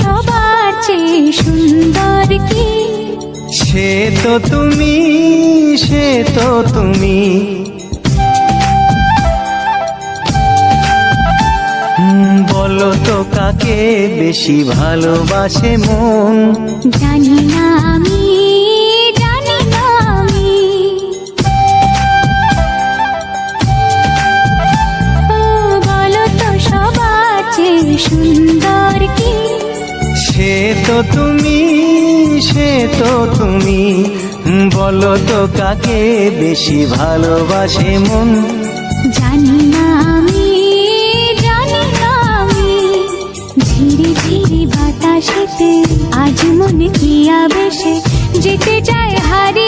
সবার চেয়ে সুন্দর কি? সে তো তুমি, সে তো তুমি। বলো তো কাকে বেশি ভালোবাসে মন? জানি না আমি, জানি না আমি। ও বলো তো সবার চেয়ে সুন্দর কি? সে তো তুমি, সে তো তুমি। বলো তো কাকে বেশি ভালোবাসে মন? জানি না আমি, জানি না আমি। ঝিরি ঝিরি বাতাসেতে আজ মনে কি আবেশে যেতে চায় হারিয়ে